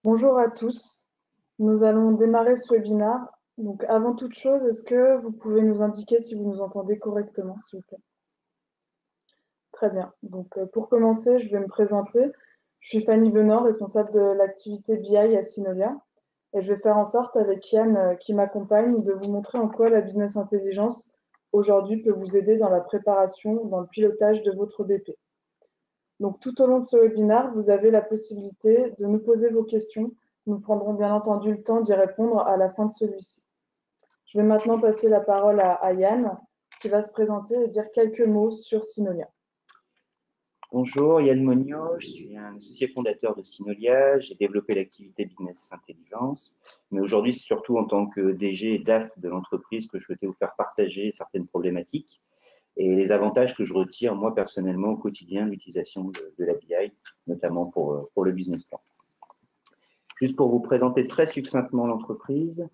Bonjour à tous. Nous allons démarrer ce webinaire. Donc, avant toute chose, est-ce que vous pouvez nous indiquer si vous nous entendez correctement, s'il vous plaît? Très bien. Donc, pour commencer, je vais me présenter. Je suis Fanny Benor, responsable de l'activité BI à Synolia. Et je vais faire en sorte, avec Yann, qui m'accompagne, de vous montrer en quoi la business intelligence, aujourd'hui, peut vous aider dans la préparation, dans le pilotage de votre BP. Donc, tout au long de ce webinaire, vous avez la possibilité de nous poser vos questions. Nous prendrons bien entendu le temps d'y répondre à la fin de celui-ci. Je vais maintenant passer la parole à Yann, qui va se présenter et dire quelques mots sur Synolia. Bonjour, Yann Monio, je suis un associé fondateur de Synolia. J'ai développé l'activité Business Intelligence, mais aujourd'hui, c'est surtout en tant que DG et DAF de l'entreprise que je souhaitais vous faire partager certaines problématiques et les avantages que je retire, moi, personnellement, au quotidien de l'utilisation de la BI, notamment pour le business plan. Juste pour vous présenter très succinctement l'entreprise,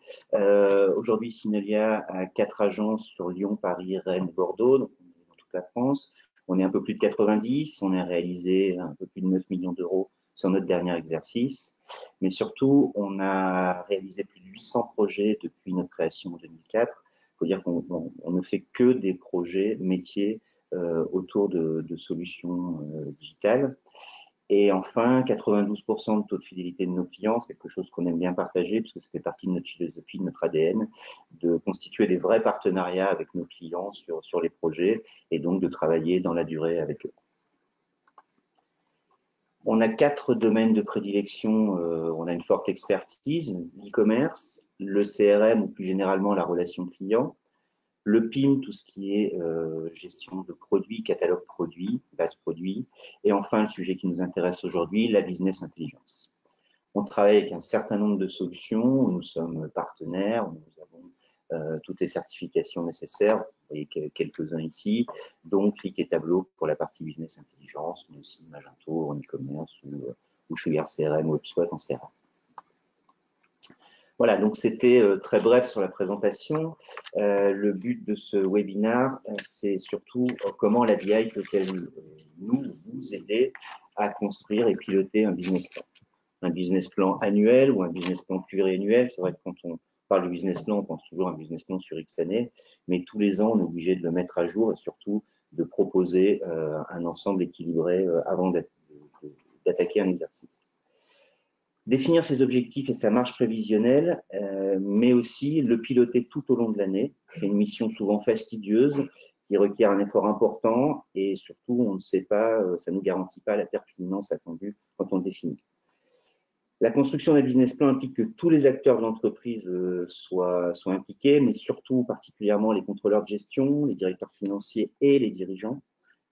aujourd'hui, Synolia a 4 agences sur Lyon, Paris, Rennes, Bordeaux, donc dans toute la France. On est un peu plus de 90, on a réalisé un peu plus de 9 millions d'euros sur notre dernier exercice, mais surtout, on a réalisé plus de 800 projets depuis notre création en 2004. Il faut dire qu'on ne fait que des projets métiers autour de solutions digitales. Et enfin, 92% de taux de fidélité de nos clients, c'est quelque chose qu'on aime bien partager, parce que ça fait partie de notre philosophie, de notre ADN, de constituer des vrais partenariats avec nos clients sur les projets, et donc de travailler dans la durée avec eux. On a 4 domaines de prédilection, on a une forte expertise, l'e-commerce, le CRM, ou plus généralement la relation client, le PIM, tout ce qui est gestion de produits, catalogue produits, base produits, et enfin le sujet qui nous intéresse aujourd'hui, la business intelligence. On travaille avec un certain nombre de solutions, nous sommes partenaires, nous avons toutes les certifications nécessaires, vous voyez quelques-uns ici, donc Click et Tableau pour la partie business intelligence, mais aussi Magento en e-commerce ou Sugar CRM ou HubSpot en CRM. Voilà, donc c'était très bref sur la présentation. Le but de ce webinaire, c'est surtout comment la BI peut-elle vous aider à construire et piloter un business plan. Un business plan annuel ou un business plan pluriannuel. C'est vrai que quand on parle de business plan, on pense toujours à un business plan sur X années, mais tous les ans, on est obligé de le mettre à jour et surtout de proposer un ensemble équilibré avant d'attaquer un exercice. Définir ses objectifs et sa marge prévisionnelle, mais aussi le piloter tout au long de l'année. C'est une mission souvent fastidieuse qui requiert un effort important et surtout, on ne sait pas, ça ne nous garantit pas la pertinence attendue quand on le définit. La construction d'un business plan implique que tous les acteurs de l'entreprise soient impliqués, mais surtout particulièrement les contrôleurs de gestion, les directeurs financiers et les dirigeants,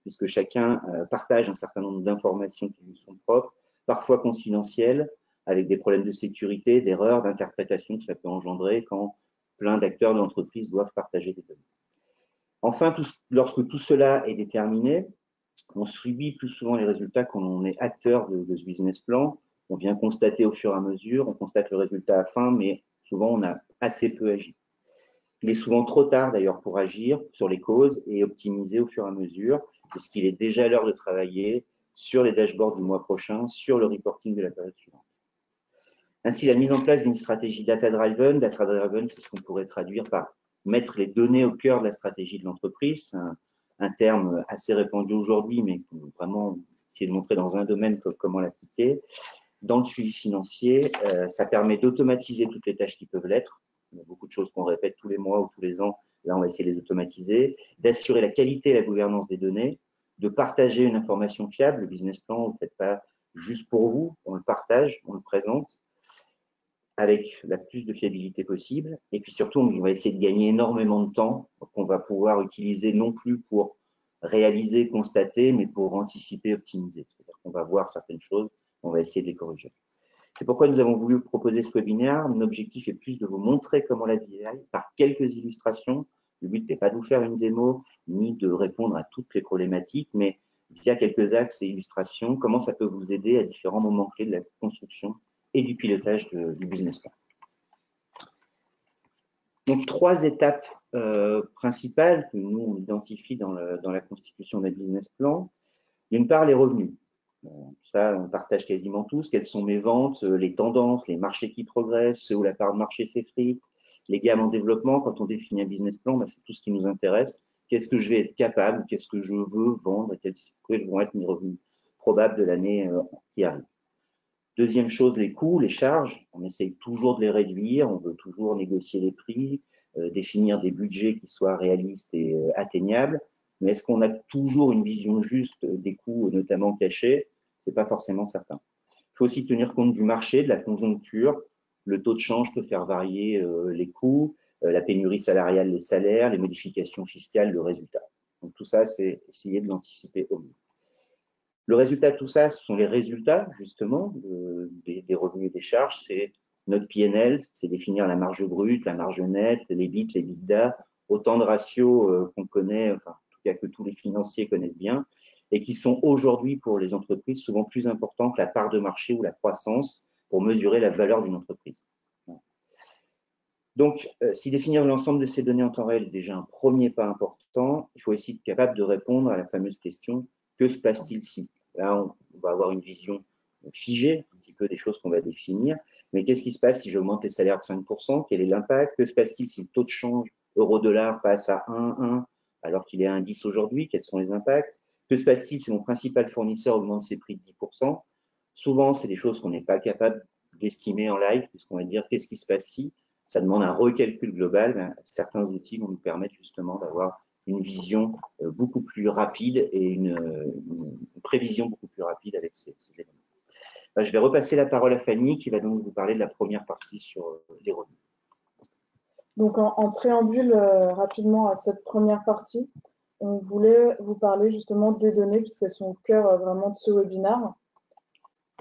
puisque chacun partage un certain nombre d'informations qui lui sont propres, parfois confidentielles, avec des problèmes de sécurité, d'erreurs, d'interprétation que ça peut engendrer quand plein d'acteurs de l'entreprise doivent partager des données. Enfin, lorsque tout cela est déterminé, on subit plus souvent les résultats quand on est acteur de ce business plan. On vient constater au fur et à mesure, on constate le résultat à la fin, mais souvent on a assez peu agi. Il est souvent trop tard d'ailleurs pour agir sur les causes et optimiser au fur et à mesure, puisqu'il est déjà l'heure de travailler sur les dashboards du mois prochain, sur le reporting de la période suivante. Ainsi, la mise en place d'une stratégie data-driven, c'est ce qu'on pourrait traduire par mettre les données au cœur de la stratégie de l'entreprise, un terme assez répandu aujourd'hui, mais vraiment essayer de montrer dans un domaine comment l'appliquer. Dans le suivi financier, ça permet d'automatiser toutes les tâches qui peuvent l'être. Il y a beaucoup de choses qu'on répète tous les mois ou tous les ans. Là, on va essayer de les automatiser, d'assurer la qualité et la gouvernance des données, de partager une information fiable. Le business plan, on ne le fait pas juste pour vous, on le partage, on le présente avec la plus de fiabilité possible. Et puis surtout, on va essayer de gagner énormément de temps qu'on va pouvoir utiliser non plus pour réaliser, constater, mais pour anticiper, optimiser. C'est-à-dire qu'on va voir certaines choses, on va essayer de les corriger. C'est pourquoi nous avons voulu proposer ce webinaire. Mon objectif est plus de vous montrer comment la BI par quelques illustrations. Le but n'est pas de vous faire une démo, ni de répondre à toutes les problématiques, mais via quelques axes et illustrations, comment ça peut vous aider à différents moments clés de la construction et du pilotage du business plan. Donc, 3 étapes principales que nous, on identifie dans la constitution d'un business plan. D'une part, les revenus. Ça, on partage quasiment tous. Quelles sont mes ventes, les tendances, les marchés qui progressent, ceux où la part de marché s'effrite, les gammes en développement. Quand on définit un business plan, c'est tout ce qui nous intéresse. Qu'est-ce que je vais être capable, qu'est-ce que je veux vendre et quels vont être mes revenus probables de l'année qui arrive. Deuxième chose, les coûts, les charges. On essaye toujours de les réduire, on veut toujours négocier les prix, définir des budgets qui soient réalistes et atteignables. Mais est-ce qu'on a toujours une vision juste des coûts, notamment cachés? C'est pas forcément certain. Il faut aussi tenir compte du marché, de la conjoncture. Le taux de change peut faire varier les coûts, la pénurie salariale, les salaires, les modifications fiscales, le résultat. Donc tout ça, c'est essayer de l'anticiper au mieux. Le résultat de tout ça, ce sont les résultats, justement, des revenus et des charges. C'est notre PNL, c'est définir la marge brute, la marge nette, les bits, les bidas, autant de ratios qu'on connaît, enfin, en tout cas que tous les financiers connaissent bien, et qui sont aujourd'hui pour les entreprises souvent plus importants que la part de marché ou la croissance pour mesurer la valeur d'une entreprise. Donc, si définir l'ensemble de ces données en temps réel est déjà un premier pas important, il faut aussi être capable de répondre à la fameuse question « Que se passe-t-il si ?» Là, on va avoir une vision figée, un petit peu des choses qu'on va définir. Mais qu'est-ce qui se passe si j'augmente les salaires de 5%? Quel est l'impact? Que se passe-t-il si le taux de change euro-dollar passe à 1,1 alors qu'il est à 1,10 aujourd'hui? Quels sont les impacts? Que se passe-t-il si mon principal fournisseur augmente ses prix de 10%? Souvent, c'est des choses qu'on n'est pas capable d'estimer en live, puisqu'on va dire qu'est-ce qui se passe si? Ça demande un recalcul global. Certains outils vont nous permettre justement d'avoir une vision beaucoup plus rapide et une prévision beaucoup plus rapide avec ces éléments. Je vais repasser la parole à Fanny qui va donc vous parler de la première partie sur les revenus. Donc en préambule rapidement à cette première partie, on voulait vous parler justement des données puisqu'elles sont au cœur vraiment de ce webinaire.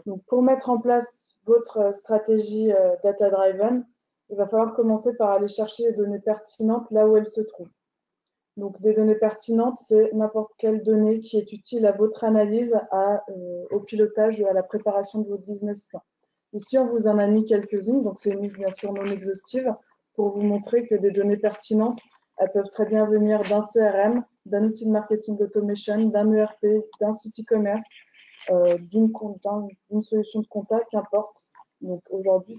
Donc pour mettre en place votre stratégie data-driven, il va falloir commencer par aller chercher les données pertinentes là où elles se trouvent. Donc, des données pertinentes, c'est n'importe quelle donnée qui est utile à votre analyse, au pilotage, à la préparation de votre business plan. Ici, on vous en a mis quelques-unes, donc c'est une liste bien sûr non exhaustive, pour vous montrer que des données pertinentes, elles peuvent très bien venir d'un CRM, d'un outil de marketing automation, d'un ERP, d'un site e-commerce, d'une solution de compta, qu'importe. Donc aujourd'hui,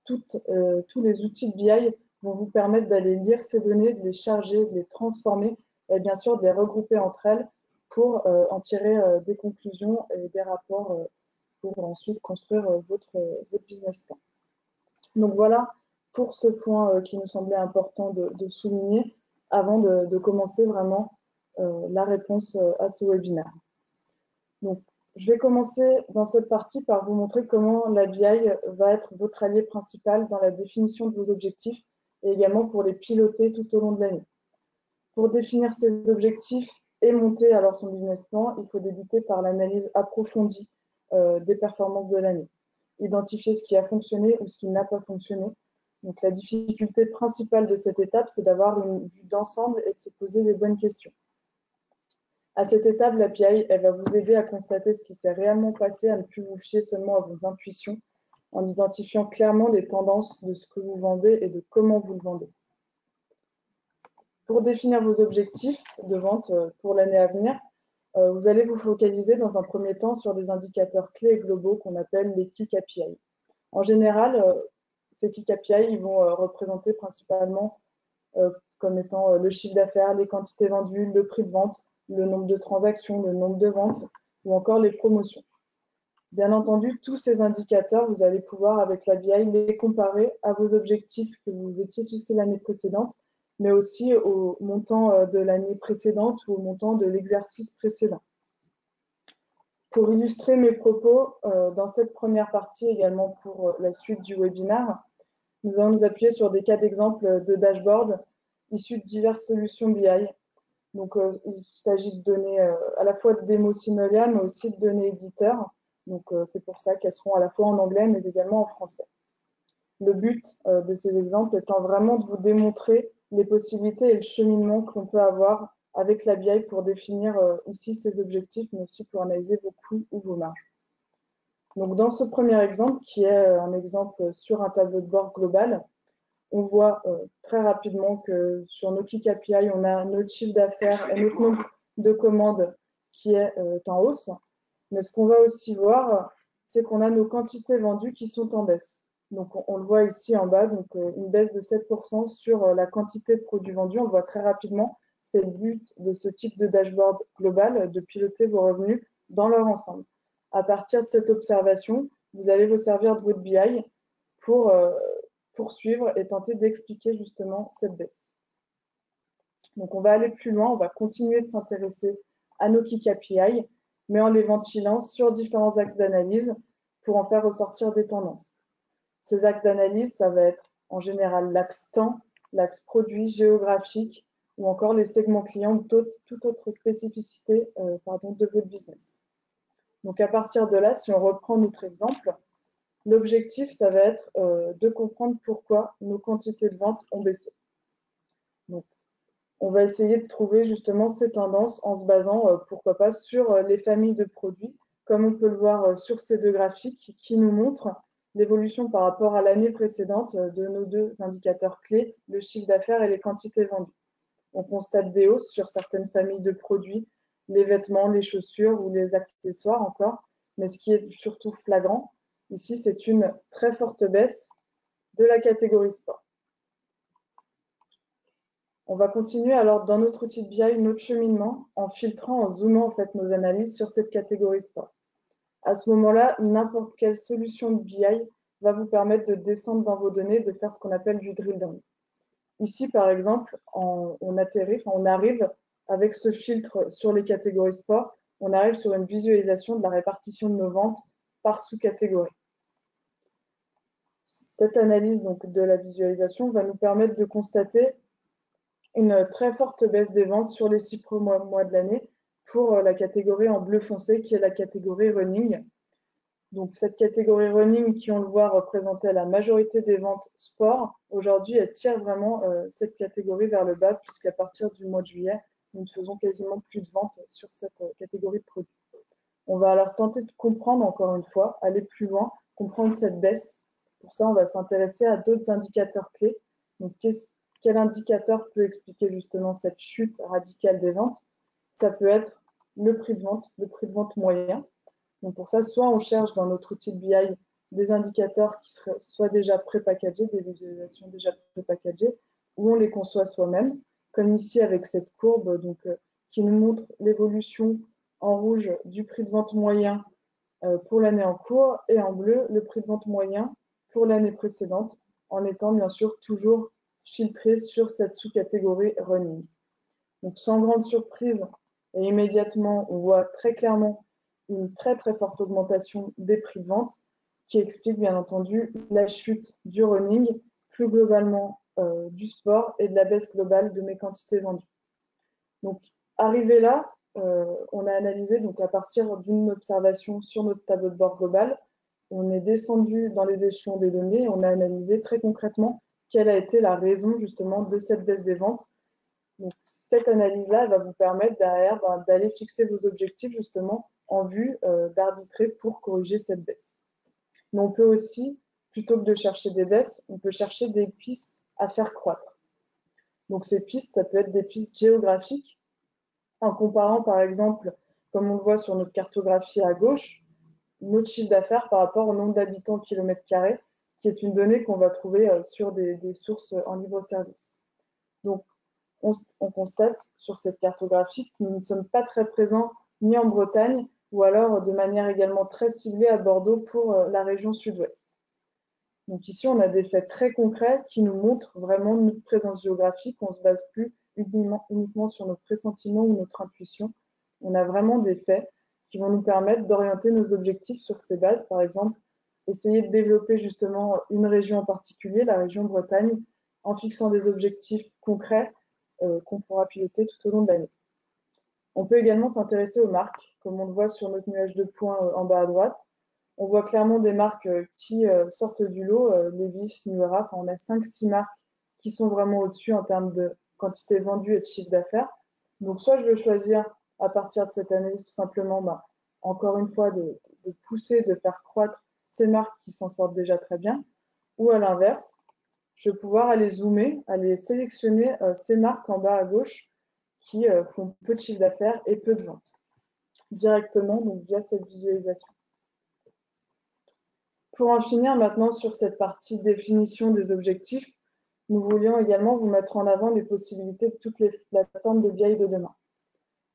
tous les outils de BI vont vous permettre d'aller lire ces données, de les charger, de les transformer et bien sûr de les regrouper entre elles pour en tirer des conclusions et des rapports pour ensuite construire votre business plan. Donc voilà pour ce point qui nous semblait important de souligner avant de commencer vraiment la réponse à ce webinaire. Donc, je vais commencer dans cette partie par vous montrer comment la BI va être votre allié principal dans la définition de vos objectifs et également pour les piloter tout au long de l'année. Pour définir ces objectifs et monter alors son business plan, il faut débuter par l'analyse approfondie des performances de l'année. Identifier ce qui a fonctionné ou ce qui n'a pas fonctionné. Donc, la difficulté principale de cette étape, c'est d'avoir une vue d'ensemble et de se poser les bonnes questions. À cette étape, l'API, elle va vous aider à constater ce qui s'est réellement passé, à ne plus vous fier seulement à vos intuitions, en identifiant clairement les tendances de ce que vous vendez et de comment vous le vendez. Pour définir vos objectifs de vente pour l'année à venir, vous allez vous focaliser dans un premier temps sur des indicateurs clés et globaux qu'on appelle les Key KPI. En général, ces Key KPI ils vont représenter principalement comme étant le chiffre d'affaires, les quantités vendues, le prix de vente, le nombre de transactions, le nombre de ventes ou encore les promotions. Bien entendu, tous ces indicateurs, vous allez pouvoir, avec la BI, les comparer à vos objectifs que vous étiez fixés l'année précédente, mais aussi au montant de l'année précédente ou au montant de l'exercice précédent. Pour illustrer mes propos, dans cette première partie, également pour la suite du webinaire, nous allons nous appuyer sur des cas d'exemple de dashboard issus de diverses solutions BI. Donc, il s'agit de données à la fois de démos Synolia, mais aussi de données éditeurs. Donc, c'est pour ça qu'elles seront à la fois en anglais, mais également en français. Le but de ces exemples étant vraiment de vous démontrer les possibilités et le cheminement que l'on peut avoir avec la BI pour définir ici ses objectifs, mais aussi pour analyser vos coûts ou vos marges. Donc, dans ce premier exemple, qui est un exemple sur un tableau de bord global, on voit très rapidement que sur nos Key KPI, on a notre chiffre d'affaires et notre nombre de commandes qui est en hausse. Mais ce qu'on va aussi voir, c'est qu'on a nos quantités vendues qui sont en baisse. Donc, on le voit ici en bas, donc une baisse de 7% sur la quantité de produits vendus. On le voit très rapidement. C'est le but de ce type de dashboard global, de piloter vos revenus dans leur ensemble. À partir de cette observation, vous allez vous servir de votre BI pour poursuivre et tenter d'expliquer justement cette baisse. Donc, on va aller plus loin, on va continuer de s'intéresser à nos key KPI, mais en les ventilant sur différents axes d'analyse pour en faire ressortir des tendances. Ces axes d'analyse, ça va être en général l'axe temps, l'axe produit, géographique, ou encore les segments clients ou toute autre spécificité de votre business. Donc à partir de là, si on reprend notre exemple, l'objectif, ça va être de comprendre pourquoi nos quantités de vente ont baissé. Donc, on va essayer de trouver justement ces tendances en se basant, pourquoi pas, sur les familles de produits, comme on peut le voir sur ces deux graphiques qui nous montrent l'évolution par rapport à l'année précédente de nos deux indicateurs clés, le chiffre d'affaires et les quantités vendues. On constate des hausses sur certaines familles de produits, les vêtements, les chaussures ou les accessoires encore, mais ce qui est surtout flagrant, ici, c'est une très forte baisse de la catégorie sport. On va continuer alors dans notre outil de BI, notre cheminement, en filtrant, en zoomant en fait nos analyses sur cette catégorie sport. À ce moment-là, n'importe quelle solution de BI va vous permettre de descendre dans vos données, de faire ce qu'on appelle du drill down. Ici, par exemple, on arrive avec ce filtre sur les catégories sport, on arrive sur une visualisation de la répartition de nos ventes par sous-catégorie. Cette analyse donc, de la visualisation va nous permettre de constater une très forte baisse des ventes sur les 6 premiers mois de l'année pour la catégorie en bleu foncé qui est la catégorie running. Donc cette catégorie running qui, on le voit, représentait la majorité des ventes sport, aujourd'hui elle tire vraiment cette catégorie vers le bas puisqu'à partir du mois de juillet, nous ne faisons quasiment plus de ventes sur cette catégorie de produits. On va alors tenter de comprendre encore une fois, aller plus loin, comprendre cette baisse. Pour ça, on va s'intéresser à d'autres indicateurs clés. Donc, quel indicateur peut expliquer justement cette chute radicale des ventes? Ça peut être le prix de vente moyen. Donc pour ça, soit on cherche dans notre outil de BI des indicateurs qui seraient soit déjà pré-packagés, des visualisations déjà pré-packagées, ou on les conçoit soi-même, comme ici avec cette courbe donc, qui nous montre l'évolution en rouge du prix de vente moyen pour l'année en cours et en bleu le prix de vente moyen pour l'année précédente, en étant bien sûr toujours filtré sur cette sous-catégorie running. Donc sans grande surprise, et immédiatement on voit très clairement une très très forte augmentation des prix de vente qui explique bien entendu la chute du running, plus globalement du sport et de la baisse globale de mes quantités vendues. Donc arrivé là, on a analysé donc à partir d'une observation sur notre tableau de bord global, on est descendu dans les échelons des données, on a analysé très concrètement quelle a été la raison justement de cette baisse des ventes. Donc, cette analyse-là va vous permettre derrière d'aller fixer vos objectifs justement en vue d'arbitrer pour corriger cette baisse. Mais on peut aussi, plutôt que de chercher des baisses, on peut chercher des pistes à faire croître. Donc ces pistes, ça peut être des pistes géographiques, en comparant par exemple, comme on le voit sur notre cartographie à gauche, notre chiffre d'affaires par rapport au nombre d'habitants au kilomètre carré, qui est une donnée qu'on va trouver sur des sources en libre-service. Donc, on constate sur cette cartographie que nous ne sommes pas très présents ni en Bretagne ou alors de manière également très ciblée à Bordeaux pour la région sud-ouest. Donc ici, on a des faits très concrets qui nous montrent vraiment notre présence géographique. On ne se base plus uniquement sur notre pressentiment ou notre intuition. On a vraiment des faits qui vont nous permettre d'orienter nos objectifs sur ces bases. Par exemple, essayer de développer justement une région en particulier, la région Bretagne, en fixant des objectifs concrets qu'on pourra piloter tout au long de l'année. On peut également s'intéresser aux marques, comme on le voit sur notre nuage de points en bas à droite. On voit clairement des marques qui sortent du lot, Levi's, New Era, on a 5-6 marques qui sont vraiment au-dessus en termes de quantité vendue et de chiffre d'affaires. Donc soit je veux choisir à partir de cette analyse tout simplement, encore une fois, de pousser, de faire croître ces marques qui s'en sortent déjà très bien, ou à l'inverse, je vais pouvoir aller zoomer, aller sélectionner ces marques en bas à gauche qui font peu de chiffre d'affaires et peu de ventes. directement, donc via cette visualisation. Pour en finir maintenant sur cette partie définition des objectifs, nous voulions également vous mettre en avant les possibilités de toutes les plateformes de BI de demain.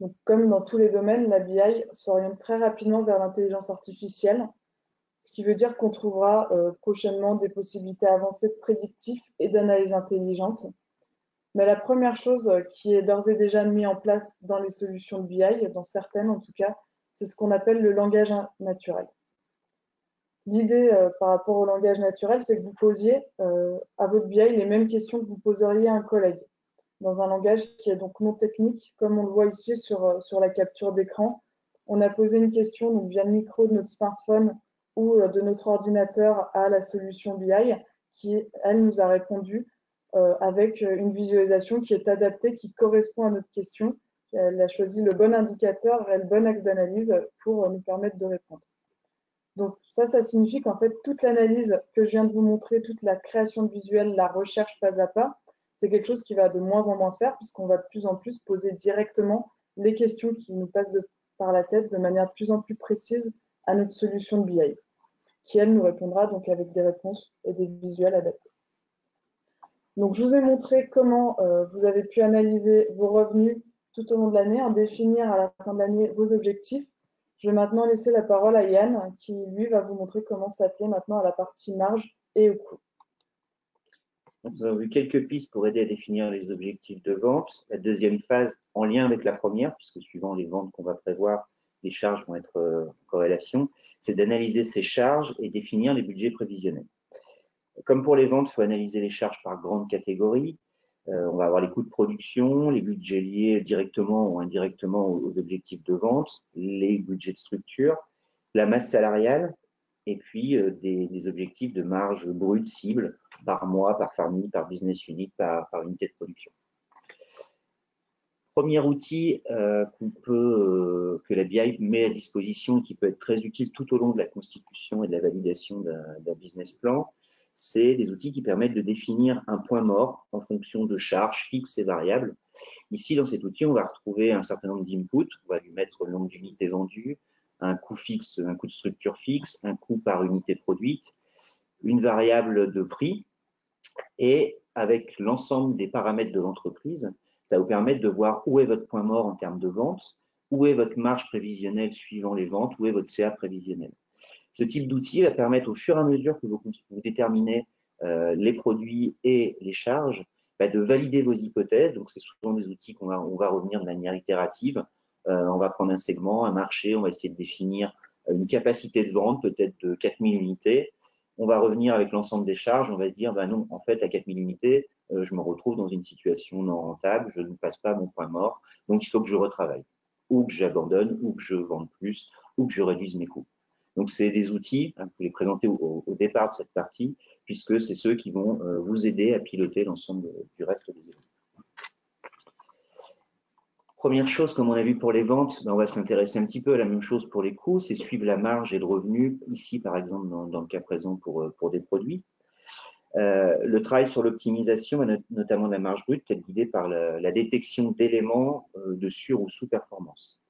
Donc, comme dans tous les domaines, la BI s'oriente très rapidement vers l'intelligence artificielle, ce qui veut dire qu'on trouvera prochainement des possibilités avancées de prédictif et d'analyse intelligente. Mais la première chose qui est d'ores et déjà mise en place dans les solutions de BI, dans certaines en tout cas, c'est ce qu'on appelle le langage naturel. L'idée par rapport au langage naturel, c'est que vous posiez à votre BI les mêmes questions que vous poseriez à un collègue, dans un langage qui est donc non technique, comme on le voit ici sur la capture d'écran. On a posé une question donc, via le micro de notre smartphone ou de notre ordinateur à la solution BI, qui, elle, nous a répondu avec une visualisation qui est adaptée, qui correspond à notre question. Elle a choisi le bon indicateur et le bon axe d'analyse pour nous permettre de répondre. Donc ça signifie qu'en fait, toute l'analyse que je viens de vous montrer, toute la création de visuels, la recherche pas à pas, c'est quelque chose qui va de moins en moins se faire puisqu'on va de plus en plus poser directement les questions qui nous passent par la tête de manière de plus en plus précise à notre solution de BI, qui elle nous répondra donc avec des réponses et des visuels adaptés. Donc je vous ai montré comment vous avez pu analyser vos revenus tout au long de l'année, en définir à la fin de l'année vos objectifs. Je vais maintenant laisser la parole à Yann, qui lui va vous montrer comment s'atteler maintenant à la partie marge et au coût. Nous avons vu quelques pistes pour aider à définir les objectifs de vente. La deuxième phase, en lien avec la première, puisque suivant les ventes qu'on va prévoir, les charges vont être en corrélation, c'est d'analyser ces charges et définir les budgets prévisionnels. Comme pour les ventes, il faut analyser les charges par grandes catégories. On va avoir les coûts de production, les budgets liés directement ou indirectement aux objectifs de vente, les budgets de structure, la masse salariale, et puis des objectifs de marge brute cible par mois, par famille, par business unit, par unité de production. Premier outil que la BI met à disposition et qui peut être très utile tout au long de la constitution et de la validation d'un business plan, c'est des outils qui permettent de définir un point mort en fonction de charges fixes et variables. Ici, dans cet outil, on va retrouver un certain nombre d'inputs. On va lui mettre le nombre d'unités vendues, un coût fixe, un coût de structure fixe, un coût par unité produite, une variable de prix. Et avec l'ensemble des paramètres de l'entreprise, ça va vous permettre de voir où est votre point mort en termes de vente, où est votre marge prévisionnelle suivant les ventes, où est votre CA prévisionnel. Ce type d'outil va permettre au fur et à mesure que vous déterminez les produits et les charges, de valider vos hypothèses. Donc, c'est souvent des outils qu'on va revenir de manière itérative. On va prendre un segment, un marché, on va essayer de définir une capacité de vente, peut-être de 4000 unités. On va revenir avec l'ensemble des charges, on va se dire, non, en fait, à 4000 unités, je me retrouve dans une situation non rentable, je ne passe pas mon point mort, donc il faut que je retravaille, ou que j'abandonne, ou que je vende plus, ou que je réduise mes coûts. Donc, c'est des outils, vous les présenter au départ de cette partie, puisque c'est ceux qui vont vous aider à piloter l'ensemble du reste des éléments. Première chose, comme on a vu pour les ventes, on va s'intéresser un petit peu à la même chose pour les coûts, c'est suivre la marge et le revenu, ici par exemple dans le cas présent pour des produits. Le travail sur l'optimisation, notamment de la marge brute, peut être guidé par la détection d'éléments de sur- ou sous-performance.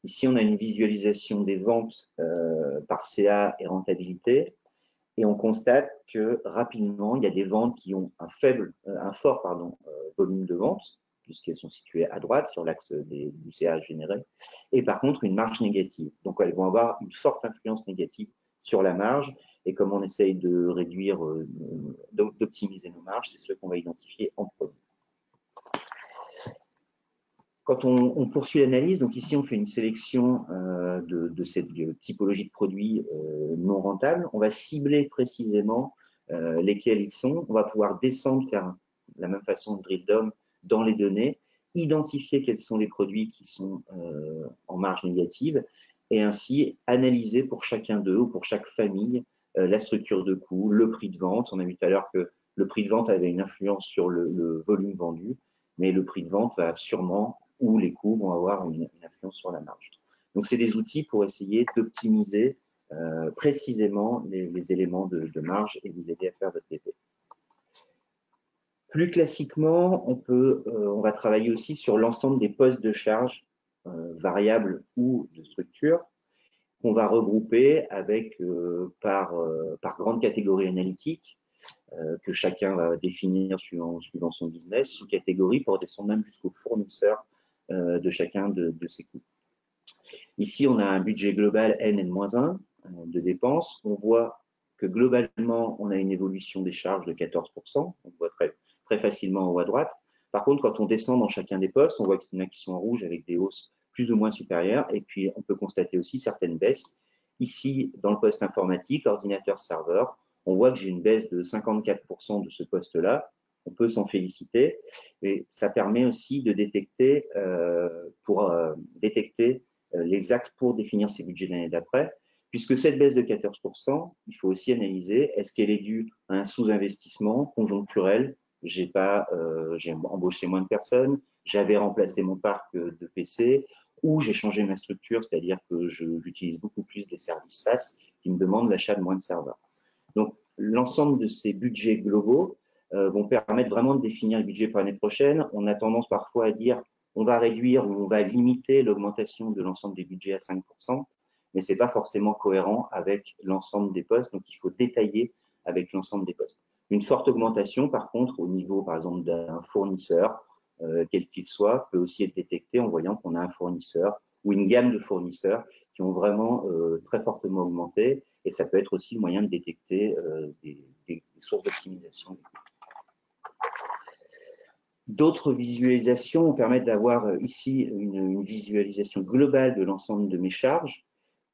Ici, on a une visualisation des ventes par CA et rentabilité, et on constate que rapidement, il y a des ventes qui ont un fort volume de vente, puisqu'elles sont situées à droite sur l'axe du CA généré, et par contre une marge négative. Donc elles vont avoir une forte influence négative sur la marge, et comme on essaye de réduire, d'optimiser nos marges, c'est ce qu'on va identifier en premier. Quand on poursuit l'analyse, donc ici on fait une sélection de cette typologie de produits non rentables, on va cibler précisément lesquels ils sont, on va pouvoir descendre, faire de la même façon de drill down dans les données, identifier quels sont les produits qui sont en marge négative et ainsi analyser pour chacun d'eux ou pour chaque famille la structure de coût, le prix de vente. On a vu tout à l'heure que le prix de vente avait une influence sur le volume vendu, mais le prix de vente va sûrement, ou les coûts vont avoir une influence sur la marge. Donc, c'est des outils pour essayer d'optimiser précisément les éléments de marge et vous aider à faire votre PP. Plus classiquement, on va travailler aussi sur l'ensemble des postes de charge variables ou de structure, qu'on va regrouper avec, par grande catégorie analytique, que chacun va définir suivant son business, sous catégorie pour descendre même jusqu'au fournisseur de chacun de ces coûts. Ici, on a un budget global N-1 de dépenses. On voit que globalement, on a une évolution des charges de 14%. On voit très facilement en haut à droite. Par contre, quand on descend dans chacun des postes, on voit qu'il y en a qui sont en rouge avec des hausses plus ou moins supérieures. Et puis, on peut constater aussi certaines baisses. Ici, dans le poste informatique, ordinateur-serveur, on voit que j'ai une baisse de 54% de ce poste-là. On peut s'en féliciter. Et ça permet aussi de détecter, détecter les actes pour définir ces budgets de l'année d'après. Puisque cette baisse de 14%, il faut aussi analyser, est-ce qu'elle est due à un sous-investissement conjoncturel? J'ai embauché moins de personnes, j'avais remplacé mon parc de PC, ou j'ai changé ma structure, c'est-à-dire que j'utilise beaucoup plus des services SaaS qui me demandent l'achat de moins de serveurs. Donc, l'ensemble de ces budgets globaux vont permettre vraiment de définir le budget pour l'année prochaine. On a tendance parfois à dire on va réduire ou on va limiter l'augmentation de l'ensemble des budgets à 5%, mais ce n'est pas forcément cohérent avec l'ensemble des postes, donc il faut détailler avec l'ensemble des postes. Une forte augmentation, par contre, au niveau, par exemple, d'un fournisseur, quel qu'il soit, peut aussi être détectée en voyant qu'on a un fournisseur ou une gamme de fournisseurs qui ont vraiment très fortement augmenté, et ça peut être aussi le moyen de détecter des sources d'optimisation. D'autres visualisations permettent d'avoir ici une visualisation globale de l'ensemble de mes charges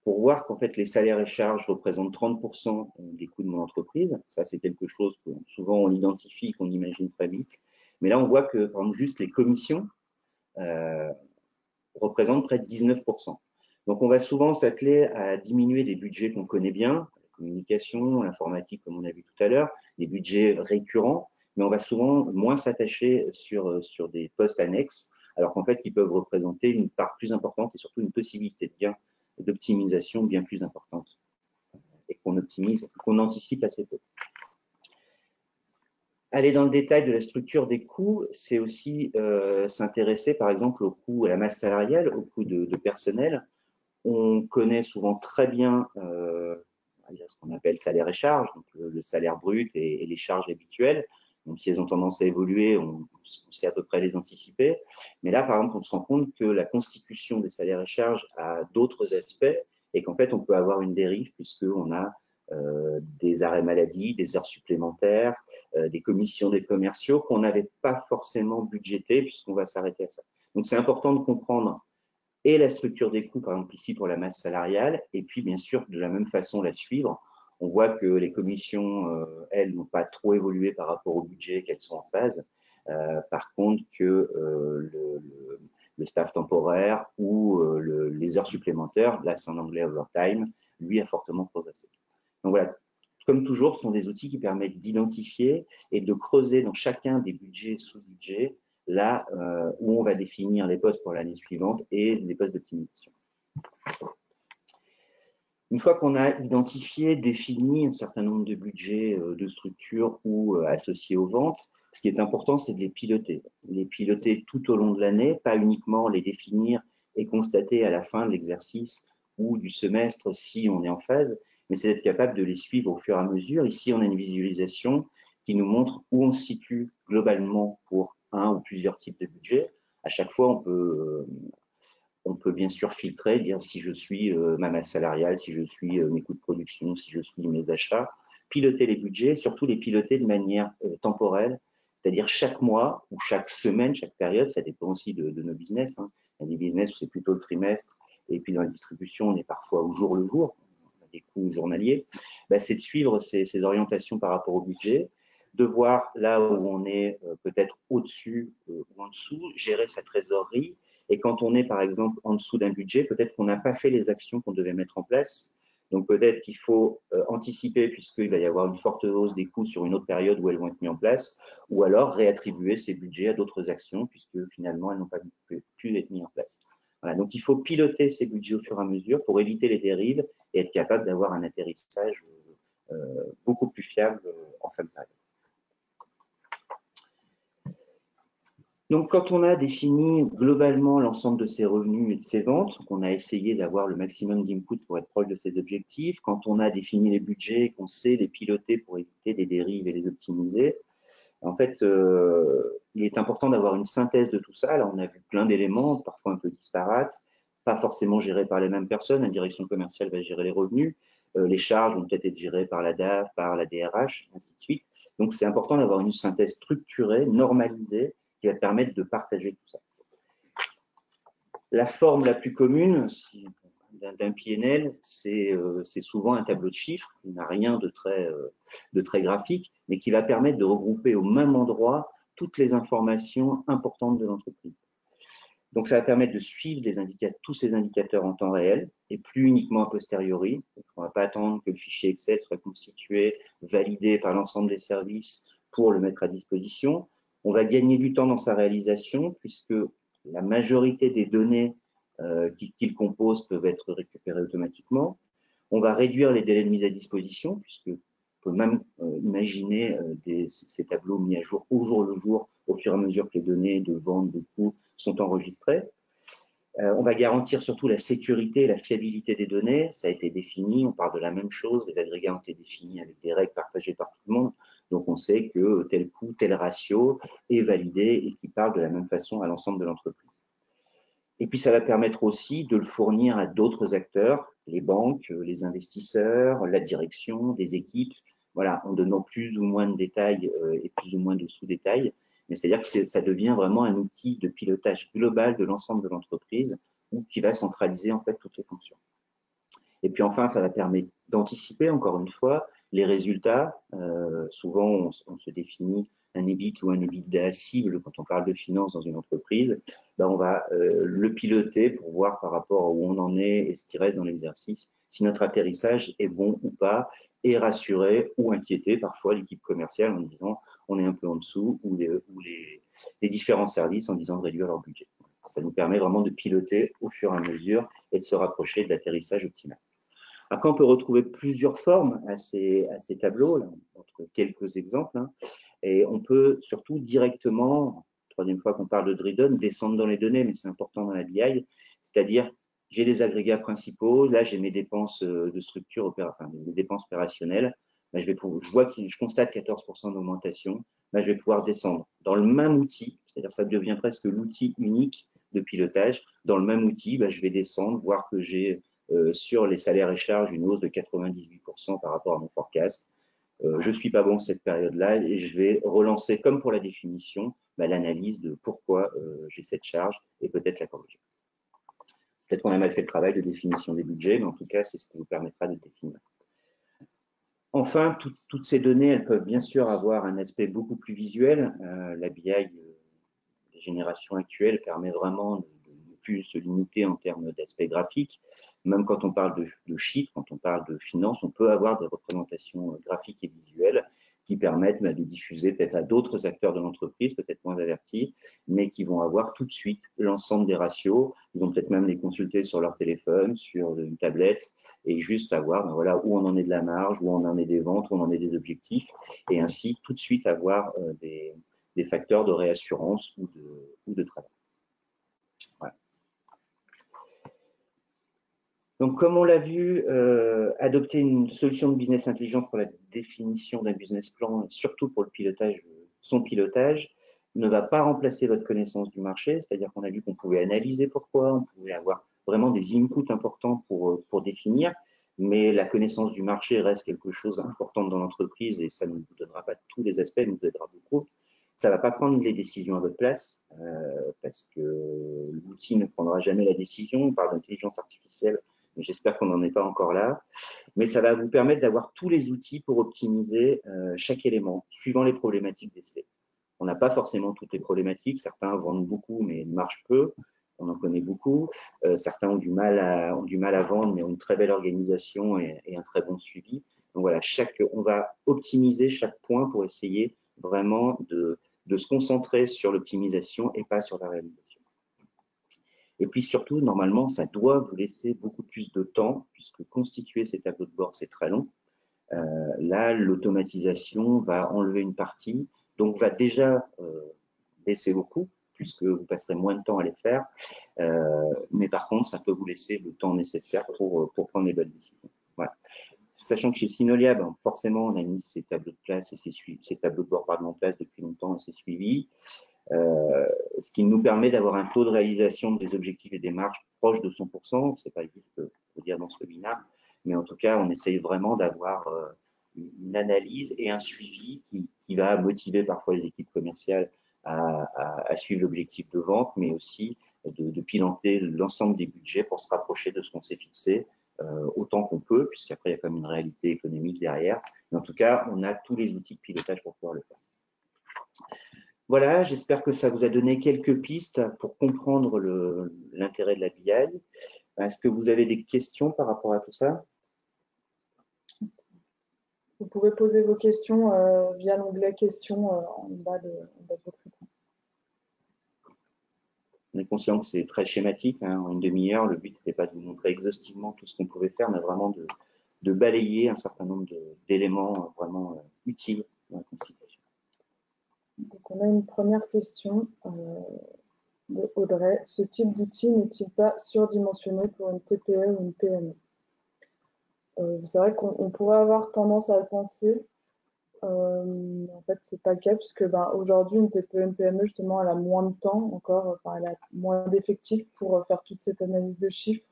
pour voir qu'en fait les salaires et charges représentent 30% des coûts de mon entreprise. Ça, c'est quelque chose que souvent on identifie, qu'on imagine très vite. Mais là, on voit que par exemple, juste les commissions représentent près de 19%. Donc, on va souvent s'atteler à diminuer des budgets qu'on connaît bien, la communication, l'informatique, comme on a vu tout à l'heure, des budgets récurrents, mais on va souvent moins s'attacher sur des postes annexes, alors qu'en fait, ils peuvent représenter une part plus importante et surtout une possibilité d'optimisation bien plus importante et qu'on anticipe assez peu. Aller dans le détail de la structure des coûts, c'est aussi s'intéresser par exemple au coût, à la masse salariale, au coût de personnel. On connaît souvent très bien ce qu'on appelle salaire et charge, donc le salaire brut et les charges habituelles. Donc, si elles ont tendance à évoluer, on sait à peu près les anticiper. Mais là, par exemple, on se rend compte que la constitution des salaires et charges a d'autres aspects et qu'en fait, on peut avoir une dérive puisqu'on a des arrêts maladie, des heures supplémentaires, des commissions des commerciaux qu'on n'avait pas forcément budgétées puisqu'on va s'arrêter à ça. Donc, c'est important de comprendre et la structure des coûts, par exemple ici pour la masse salariale, et puis bien sûr de la même façon la suivre. On voit que les commissions, elles, n'ont pas trop évolué par rapport au budget, qu'elles sont en phase. Par contre, que le staff temporaire ou les heures supplémentaires, là c'est en anglais overtime, lui a fortement progressé. Donc voilà, comme toujours, ce sont des outils qui permettent d'identifier et de creuser dans chacun des budgets sous-budgets là où on va définir les postes pour l'année suivante et les postes d'optimisation. Une fois qu'on a identifié, défini un certain nombre de budgets de structure ou associés aux ventes, ce qui est important, c'est de les piloter. Les piloter tout au long de l'année, pas uniquement les définir et constater à la fin de l'exercice ou du semestre si on est en phase, mais c'est d'être capable de les suivre au fur et à mesure. Ici, on a une visualisation qui nous montre où on se situe globalement pour un ou plusieurs types de budgets. À chaque fois, on peut bien sûr filtrer, dire si je suis ma masse salariale, si je suis mes coûts de production, si je suis mes achats, piloter les budgets, surtout les piloter de manière temporelle, c'est-à-dire chaque mois ou chaque semaine, chaque période, ça dépend aussi de nos business. Hein. Il y a des business où c'est plutôt le trimestre, et puis dans la distribution, on est parfois au jour le jour, on a des coûts journaliers. Ben, c'est de suivre ces orientations par rapport au budget, de voir là où on est peut-être au-dessus ou en dessous, gérer sa trésorerie. Et quand on est, par exemple, en dessous d'un budget, peut-être qu'on n'a pas fait les actions qu'on devait mettre en place. Donc, peut-être qu'il faut anticiper, puisqu'il va y avoir une forte hausse des coûts sur une autre période où elles vont être mises en place, ou alors réattribuer ces budgets à d'autres actions, puisque finalement, elles n'ont pas pu être mises en place. Voilà, donc, il faut piloter ces budgets au fur et à mesure pour éviter les dérives et être capable d'avoir un atterrissage beaucoup plus fiable en fin de période. Donc, quand on a défini globalement l'ensemble de ses revenus et de ses ventes, qu'on a essayé d'avoir le maximum d'input pour être proche de ses objectifs, quand on a défini les budgets, qu'on sait les piloter pour éviter des dérives et les optimiser, en fait, il est important d'avoir une synthèse de tout ça. Là, on a vu plein d'éléments, parfois un peu disparates, pas forcément gérés par les mêmes personnes. La direction commerciale va gérer les revenus, les charges vont peut-être être gérées par la DAF, par la DRH, ainsi de suite. Donc, c'est important d'avoir une synthèse structurée, normalisée, qui va permettre de partager tout ça. La forme la plus commune d'un PNL, c'est souvent un tableau de chiffres, qui n'a rien de très graphique, mais qui va permettre de regrouper au même endroit toutes les informations importantes de l'entreprise. Donc, ça va permettre de suivre tous ces indicateurs en temps réel et plus uniquement a posteriori. On ne va pas attendre que le fichier Excel soit constitué, validé par l'ensemble des services pour le mettre à disposition. On va gagner du temps dans sa réalisation puisque la majorité des données qu'il compose peuvent être récupérées automatiquement. On va réduire les délais de mise à disposition puisque on peut même imaginer ces tableaux mis à jour au jour le jour au fur et à mesure que les données de vente, de coûts sont enregistrées. On va garantir surtout la sécurité et la fiabilité des données. Ça a été défini, on parle de la même chose, les agrégats ont été définis avec des règles partagées par tout le monde. Donc, on sait que tel coût, tel ratio est validé et qui parle de la même façon à l'ensemble de l'entreprise. Et puis, ça va permettre aussi de le fournir à d'autres acteurs, les banques, les investisseurs, la direction, des équipes, voilà, en donnant plus ou moins de détails et plus ou moins de sous-détails. Mais c'est-à-dire que ça devient vraiment un outil de pilotage global de l'ensemble de l'entreprise ou qui va centraliser en fait toutes les fonctions. Et puis enfin, ça va permettre d'anticiper, encore une fois, les résultats. Souvent, on se définit un EBIT ou un EBITDA cible quand on parle de finance dans une entreprise. Ben, on va le piloter pour voir par rapport à où on en est et ce qui reste dans l'exercice, si notre atterrissage est bon ou pas, et rassurer ou inquiéter parfois l'équipe commerciale en disant on est un peu en dessous ou les différents services en disant de réduire leur budget. Ça nous permet vraiment de piloter au fur et à mesure et de se rapprocher de l'atterrissage optimal. Après, on peut retrouver plusieurs formes à ces tableaux, là, entre quelques exemples, hein, et on peut surtout directement, troisième fois qu'on parle de Driven, descendre dans les données, mais c'est important dans la BI, c'est-à-dire j'ai les agrégats principaux, là j'ai mes dépenses de structure, mes dépenses opérationnelles, là, je vois que je constate 14% d'augmentation, là je vais pouvoir descendre dans le même outil, c'est-à-dire ça devient presque l'outil unique de pilotage, dans le même outil, je vais descendre, voir que j'ai sur les salaires et charges une hausse de 98% par rapport à mon forecast. Je ne suis pas bon cette période-là et je vais relancer, comme pour la définition, l'analyse de pourquoi j'ai cette charge et peut-être la corriger. Peut-être qu'on a mal fait le travail de définition des budgets, mais en tout cas, c'est ce qui vous permettra de définir. Enfin, toutes ces données, elles peuvent bien sûr avoir un aspect beaucoup plus visuel. La BI des générations actuelles permet vraiment de ne plus se limiter en termes d'aspect graphique. Même quand on parle de chiffres, quand on parle de finances, on peut avoir des représentations graphiques et visuelles qui permettent de diffuser peut-être à d'autres acteurs de l'entreprise, peut-être moins avertis, mais qui vont avoir tout de suite l'ensemble des ratios. Ils vont peut-être même les consulter sur leur téléphone, sur une tablette, et juste avoir voilà, où on en est de la marge, où on en est des ventes, où on en est des objectifs, et ainsi tout de suite avoir des facteurs de réassurance ou de travail. Voilà. Donc, comme on l'a vu, adopter une solution de business intelligence pour la définition d'un business plan, et surtout pour le pilotage, son pilotage, ne va pas remplacer votre connaissance du marché, c'est-à-dire qu'on a vu qu'on pouvait analyser pourquoi, on pouvait avoir vraiment des inputs importants pour définir, mais la connaissance du marché reste quelque chose d'important dans l'entreprise et ça ne vous donnera pas tous les aspects, mais vous aidera beaucoup. Ça ne va pas prendre les décisions à votre place parce que l'outil ne prendra jamais la décision. On parle d'intelligence artificielle, mais j'espère qu'on n'en est pas encore là. Mais ça va vous permettre d'avoir tous les outils pour optimiser chaque élément, suivant les problématiques décelées. On n'a pas forcément toutes les problématiques. Certains vendent beaucoup, mais marchent peu. On en connaît beaucoup. Certains ont du mal à vendre, mais ont une très belle organisation et un très bon suivi. Donc voilà, on va optimiser chaque point pour essayer vraiment de se concentrer sur l'optimisation et pas sur la réalisation. Et puis surtout, normalement, ça doit vous laisser beaucoup plus de temps, puisque constituer ces tableaux de bord, c'est très long. Là, l'automatisation va enlever une partie, donc va déjà baisser vos coûts, puisque vous passerez moins de temps à les faire. Mais par contre, ça peut vous laisser le temps nécessaire pour prendre les bonnes décisions. Voilà. Sachant que chez Synolia, ben, forcément, on a mis ces tableaux de place et ces tableaux de bord en place depuis longtemps et c'est suivi. Ce qui nous permet d'avoir un taux de réalisation des objectifs et des marges proche de 100%. C'est pas juste pour dire dans ce webinaire, mais en tout cas, on essaye vraiment d'avoir une analyse et un suivi qui va motiver parfois les équipes commerciales à suivre l'objectif de vente, mais aussi de piloter l'ensemble des budgets pour se rapprocher de ce qu'on s'est fixé autant qu'on peut, puisqu'après, il y a quand même une réalité économique derrière. Mais en tout cas, on a tous les outils de pilotage pour pouvoir le faire. Voilà, j'espère que ça vous a donné quelques pistes pour comprendre l'intérêt de la BI. Est-ce que vous avez des questions par rapport à tout ça? Vous pouvez poser vos questions via l'onglet questions en bas de votre écran. On est conscient que c'est très schématique, hein, en une demi-heure. Le but n'était pas de vous montrer exhaustivement tout ce qu'on pouvait faire, mais vraiment de balayer un certain nombre d'éléments vraiment utiles dans la constitution. Donc, on a une première question de Audrey. Ce type d'outil n'est-il pas surdimensionné pour une TPE ou une PME? C'est vrai qu'on pourrait avoir tendance à le penser. En fait, c'est pas le cas, puisque aujourd'hui, une TPE, une PME, justement, elle a moins de temps encore, enfin, elle a moins d'effectifs pour faire toute cette analyse de chiffres.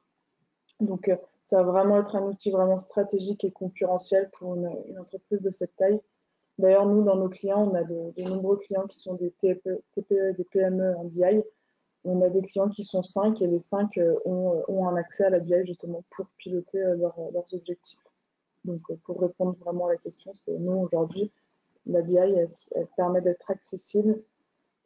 Donc, ça va vraiment être un outil vraiment stratégique et concurrentiel pour une entreprise de cette taille. D'ailleurs, nous, dans nos clients, on a de nombreux clients qui sont des TPE et des PME en BI. On a des clients qui sont 5 et les 5 ont un accès à la BI justement pour piloter leurs objectifs. Donc, pour répondre vraiment à la question, c'est nous, aujourd'hui, la BI, elle permet d'être accessible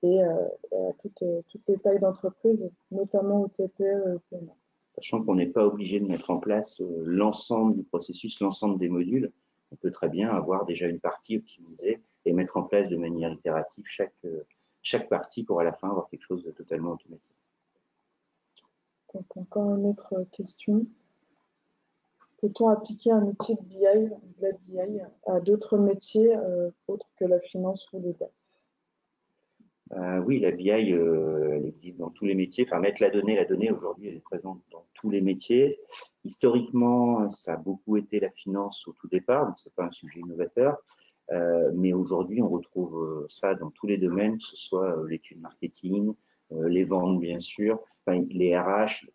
et à toutes les tailles d'entreprise, notamment aux TPE et aux PME. Sachant qu'on n'est pas obligé de mettre en place l'ensemble du processus, l'ensemble des modules. On peut très bien avoir déjà une partie optimisée et mettre en place de manière itérative chaque partie pour à la fin avoir quelque chose de totalement automatisé. Donc, encore une autre question. Peut-on appliquer un outil de BI, de la BI, à d'autres métiers autres que la finance ou le DAF? Oui, la BI, elle existe dans tous les métiers. Enfin, mettre la donnée aujourd'hui, elle est présente dans tous les métiers. Historiquement, ça a beaucoup été la finance au tout départ, donc c'est pas un sujet innovateur. Mais aujourd'hui, on retrouve ça dans tous les domaines, que ce soit l'étude marketing, les ventes, bien sûr, enfin, les RH,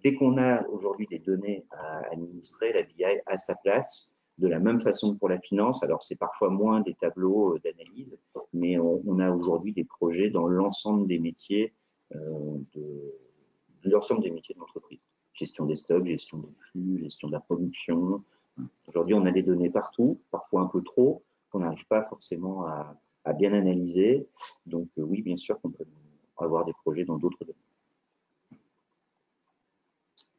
dès qu'on a aujourd'hui des données à administrer, la BI a sa place. De la même façon que pour la finance, alors c'est parfois moins des tableaux d'analyse, mais on a aujourd'hui des projets dans l'ensemble des métiers de l'ensemble des métiers de l'entreprise. Gestion des stocks, gestion des flux, gestion de la production. Aujourd'hui, on a des données partout, parfois un peu trop, qu'on n'arrive pas forcément à bien analyser. Donc oui, bien sûr qu'on peut avoir des projets dans d'autres domaines.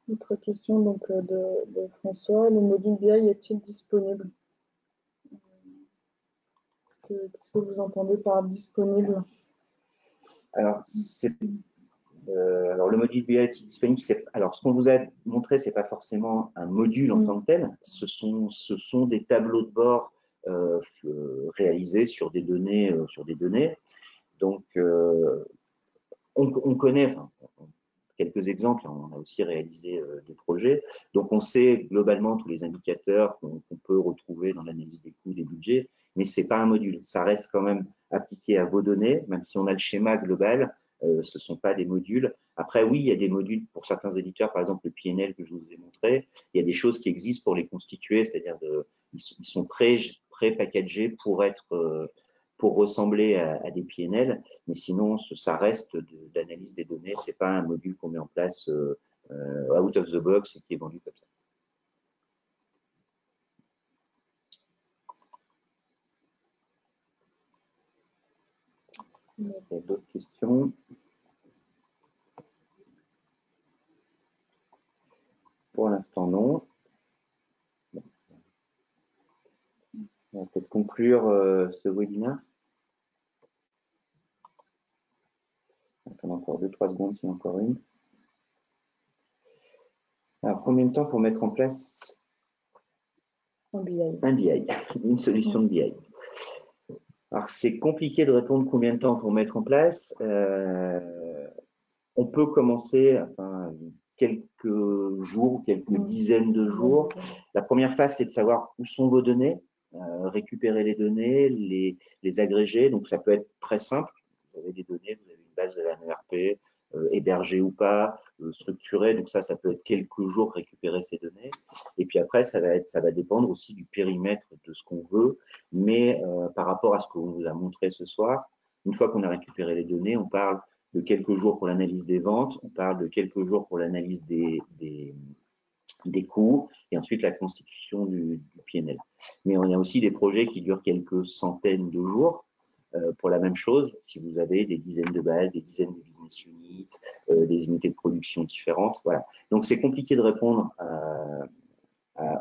Autre question donc, de François. Le module BI est-il disponible? Qu'est-ce que vous entendez par disponible? Alors, le module BI est disponible. Alors, ce qu'on vous a montré, ce n'est pas forcément un module en tant que tel. Ce sont des tableaux de bord réalisés sur des données. Donc, on connaît quelques exemples. On a aussi réalisé des projets. Donc, on sait globalement tous les indicateurs qu'on peut retrouver dans l'analyse des coûts, des budgets, mais ce n'est pas un module. Ça reste quand même appliqué à vos données, même si on a le schéma global. Ce ne sont pas des modules. Après, oui, il y a des modules pour certains éditeurs, par exemple le PNL que je vous ai montré. Il y a des choses qui existent pour les constituer, c'est-à-dire ils sont pré-packagés pour ressembler à des PNL, mais sinon, ça reste d'analyse des données. Ce n'est pas un module qu'on met en place out of the box et qui est vendu comme ça. Est-ce qu'il y a d'autres questions? Pour l'instant, non. On va peut-être conclure ce webinaire. On va attendre encore 2-3 secondes, s'il y en a encore une. Alors, combien de temps pour mettre en place un BI, une solution de BI? Alors, c'est compliqué de répondre combien de temps pour mettre en place. On peut commencer quelques jours, quelques dizaines de jours. La première phase, c'est de savoir où sont vos données, récupérer les données, les agréger. Donc, ça peut être très simple. Vous avez des données, vous avez une base de la NERP, hébergée ou pas, structurée. Donc, ça peut être quelques jours récupérer ces données. Et puis après, ça va dépendre aussi du périmètre de ce qu'on veut. Mais par rapport à ce qu'on vous a montré ce soir, une fois qu'on a récupéré les données, on parle de quelques jours pour l'analyse des ventes, on parle de quelques jours pour l'analyse des coûts et ensuite la constitution du PNL. Mais on a aussi des projets qui durent quelques centaines de jours pour la même chose. Si vous avez des dizaines de bases, des dizaines de business units, des unités de production différentes, voilà. Donc c'est compliqué de répondre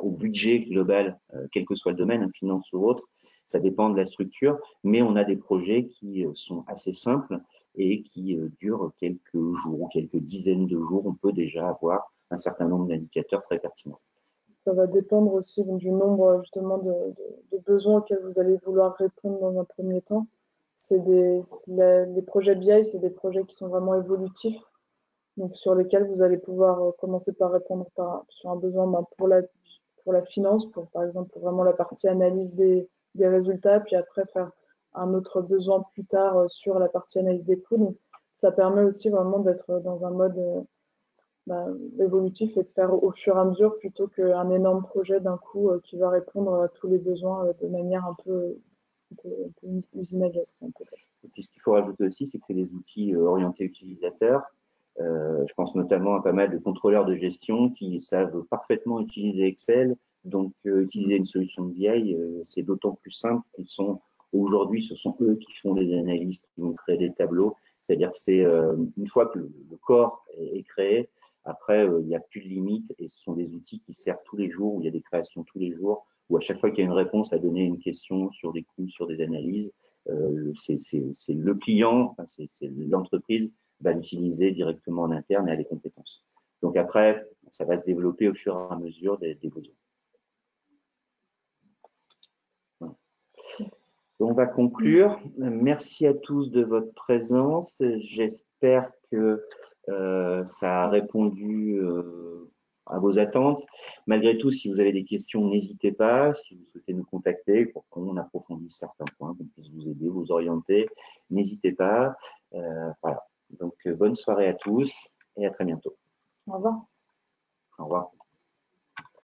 au budget global, quel que soit le domaine, finance ou autre. Ça dépend de la structure, mais on a des projets qui sont assez simples et qui durent quelques jours, quelques dizaines de jours. On peut déjà avoir un certain nombre d'indicateurs très pertinents. Ça va dépendre aussi du nombre justement de besoins auxquels vous allez vouloir répondre dans un premier temps. Les projets BI, c'est des projets qui sont vraiment évolutifs, donc sur lesquels vous allez pouvoir commencer par répondre sur un besoin pour la finance, par exemple pour vraiment la partie analyse des résultats, puis après faire un autre besoin plus tard sur la partie analyse des coûts. Donc, ça permet aussi vraiment d'être dans un mode évolutif et de faire au fur et à mesure plutôt qu'un énorme projet d'un coup qui va répondre à tous les besoins de manière un peu usinagesque. Et puis ce qu'il faut rajouter aussi, c'est que c'est des outils orientés utilisateurs. Je pense notamment à pas mal de contrôleurs de gestion qui savent parfaitement utiliser Excel. Donc, utiliser une solution de BI, c'est d'autant plus simple qu'ils sont aujourd'hui, ce sont eux qui font les analyses, qui vont créer des tableaux. C'est-à-dire que c'est une fois que le corps est créé, après, il n'y a plus de limite et ce sont des outils qui servent tous les jours, où il y a des créations tous les jours, où à chaque fois qu'il y a une réponse à donner une question sur des coûts, sur des analyses, c'est le client, c'est l'entreprise va l'utiliser directement en interne et a les compétences. Donc après, ça va se développer au fur et à mesure des besoins. Voilà. On va conclure. Merci à tous de votre présence. J'espère que ça a répondu à vos attentes. Malgré tout, si vous avez des questions, n'hésitez pas. Si vous souhaitez nous contacter pour qu'on approfondisse certains points, qu'on puisse vous aider, vous orienter, n'hésitez pas. Voilà. Donc, bonne soirée à tous et à très bientôt. Au revoir. Au revoir.